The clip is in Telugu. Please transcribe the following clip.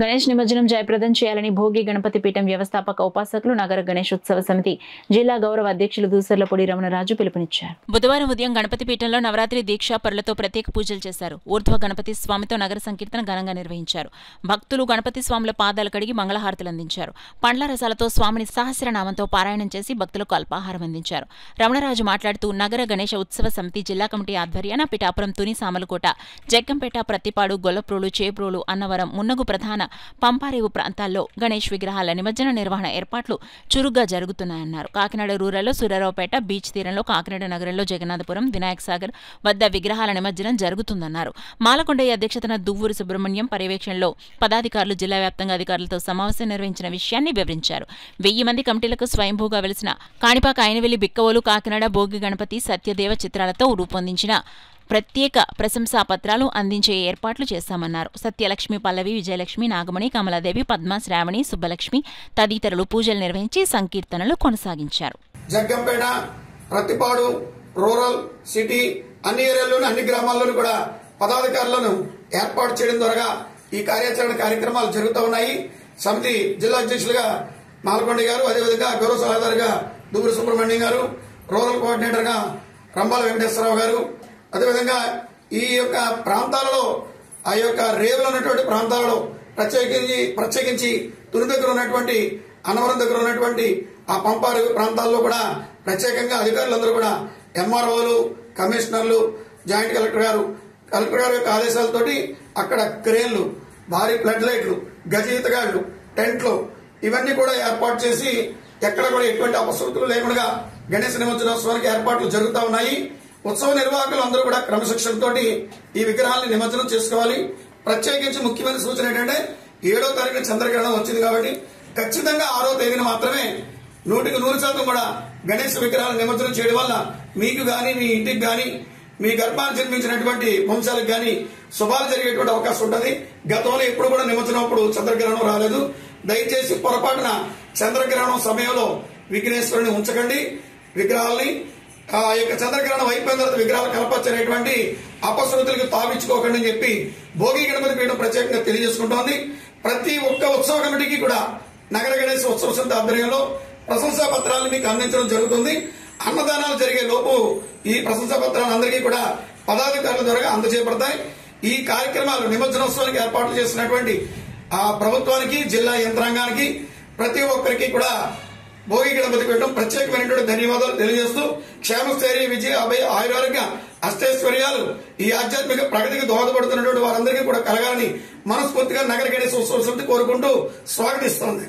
గణేష్ నిమజ్జనం జయప్రదం చేయాలని భోగి గణపతి పీఠం వ్యవస్థాపక ఉపాసకులు నగర గణేష్ ఉత్సవ సమితి జిల్లా గౌరవ అధ్యక్షులు దూసర్లపూడి రమణరాజు పిలుపునిచ్చారు. బుధవారం ఉదయం గణపతి పీఠంలో నవరాత్రి దీక్ష పరులతో ప్రత్యేక పూజలు చేశారు. ఊర్ధ్వ గణపతి స్వామితో నగర సంకీర్తన ఘనంగా నిర్వహించారు. భక్తులు గణపతి స్వాముల పాదాలు కడిగి మంగళహారతులు అందించారు. పండ్ల రసాలతో స్వామిని సహస్రనామంతో పారాయణం చేసి భక్తులకు అల్పాహారం అందించారు. రమణరాజు మాట్లాడుతూ నగర గణేష ఉత్సవ సమితి జిల్లా కమిటీ ఆధ్వర్యాన పిఠాపురం, తుని, సామలకోట, జగ్గంపేట, ప్రత్తిపాడు, గొల్లప్రోలు, చేబ్రోలు, అన్నవరం, మున్నగు ప్రధాన పంపారేవు ప్రాంతాల్లో గణేష్ విగ్రహాల నిమజ్జన నిర్వహణ ఏర్పాట్లు చురుగ్గా జరుగుతున్నాయన్నారు. కాకినాడ రూరల్లో సూర్యారావుపేట బీచ్ తీరంలో, కాకినాడ నగరంలో జగన్నాథపురం, వినాయక్ సాగర్ వద్ద విగ్రహాల నిమజ్జనం జరుగుతుందన్నారు. మాలకొండయ్య అధ్యక్షతన దువ్వూరు సుబ్రహ్మణ్యం పర్యవేక్షణలో పదాధికారులు జిల్లా వ్యాప్తంగా అధికారులతో సమావేశం నిర్వహించిన విషయాన్ని వివరించారు. 1000 మంది కమిటీలకు స్వయంభూగా వెలిసిన కాణిపాక, అయినవెల్లి, బిక్కవోలు, కాకినాడ భోగి గణపతి, సత్యదేవ చిత్రాలతో రూపొందించిన ప్రత్యేక ప్రశంసా పత్రాలు అందించే ఏర్పాట్లు చేశామన్నారు. సత్యలక్ష్మి, పల్లవి, విజయలక్ష్మి, నాగమణి, కమలాదేవి, పద్మ, శ్రావణి, సుబ్బలక్ష్మి తదితరులు పూజలు నిర్వహించి సంకీర్తనలు కొనసాగించారు. జగ్గంపేట, ప్రత్తిపాడు, రూరల్, సిటీ అన్ని ఏరియాల్లోని అన్ని గ్రామాల్లోనూ కూడా పదాధికారులను ఏర్పాటు చేయడం ద్వారా ఈ కార్యాచరణ కార్యక్రమాలు జరుగుతూ ఉన్నాయి. సమితి జిల్లా అధ్యక్షులుగా మాలకొండ గారు, అదేవిధంగా గౌరవ సలహాదారుగా దువ్వూరు సుబ్రహ్మణ్యం గారు, రూరల్ కోఆర్డినేటర్ గా రంబాల వెంకటేశ్వరరావు గారు, అదేవిధంగా ఈ యొక్క ప్రాంతాలలో ఆ యొక్క రేవులు ఉన్నటువంటి ప్రాంతాలలో ప్రత్యేకించి తుని దగ్గర ఉన్నటువంటి, అన్నవరం దగ్గర ఉన్నటువంటి ఆ పంపారు ప్రాంతాల్లో కూడా ప్రత్యేకంగా అధికారులందరూ కూడా ఎంఆర్ఓలు, కమిషనర్లు, జాయింట్ కలెక్టర్ గారు యొక్క ఆదేశాలతోటి అక్కడ క్రేన్లు, భారీ ఫ్లడ్ లైట్లు, గజయితగాళ్లు, టెంట్లు ఇవన్నీ కూడా ఏర్పాటు చేసి ఎక్కడ కూడా ఎటువంటి అపశృతులు లేకుండా గణేశ నిమజ్జనోత్సవానికి ఏర్పాట్లు జరుగుతూ ఉన్నాయి. ఉత్సవ నిర్వాహకులు అందరూ కూడా క్రమశిక్షణతో ఈ విగ్రహాలను నిమజ్జనం చేసుకోవాలి. ప్రత్యేకించి ముఖ్యమైన సూచన ఏంటంటే 7వ తారీఖున చంద్రగ్రహణం వచ్చింది కాబట్టి ఖచ్చితంగా 6వ తేదీన మాత్రమే 100% కూడా గణేశ విగ్రహాలను నిమజ్జనం చేయడం వల్ల మీకు గాని, మీ ఇంటికి గాని, మీ గర్భాన్ని జన్మించినటువంటి వంశాలకు గాని శుభాలు జరిగేటువంటి అవకాశం ఉంటుంది. గతంలో ఎప్పుడు కూడా నిమజ్జనం అప్పుడు చంద్రగ్రహణం రాలేదు. దయచేసి పొరపాటున చంద్రగ్రహణం సమయంలో విఘ్నేశ్వరుని ఉంచకండి. విగ్రహాలని ఆ యొక్క చంద్రగ్రహణం అయిపోయిన తర్వాత విగ్రహాలు కనపరచనేటువంటి అపశృతులకు తావించుకోకండి అని చెప్పి భోగి గణపతి పీఠం ప్రత్యేకంగా తెలియజేసుకుంటోంది. ప్రతి ఒక్క ఉత్సవ కమిటీకి కూడా నగర గణేశ ఉత్సవ సమితి ఆధ్వర్యంలో ప్రశంసా పత్రాలను మీకు అందించడం జరుగుతుంది. అన్నదానాలు జరిగే లోపు ఈ ప్రశంసా పత్రాలు అందరికీ కూడా పదాధికారుల ద్వారా అందజేయబడతాయి. ఈ కార్యక్రమాలు నిమజ్జనోత్సవానికి ఏర్పాట్లు చేసినటువంటి ఆ ప్రభుత్వానికి, జిల్లా యంత్రాంగానికి, ప్రతి ఒక్కరికి కూడా భోగి గణపతి పీఠం ప్రత్యేకమైనటువంటి ధన్యవాదాలు తెలియజేస్తూ క్షేమస్థైర్య, విజయ, అభయ, ఆయురారోగ్య, అష్టైశ్వర్యాలు ఈ ఆధ్యాత్మిక ప్రగతికి దోహదపడుతున్నటువంటి వారందరికీ కూడా కలగాలని మనస్ఫూర్తిగా నగర గణేశ ఉత్సవ సమితి కోరుకుంటూ స్వాగతిస్తోంది.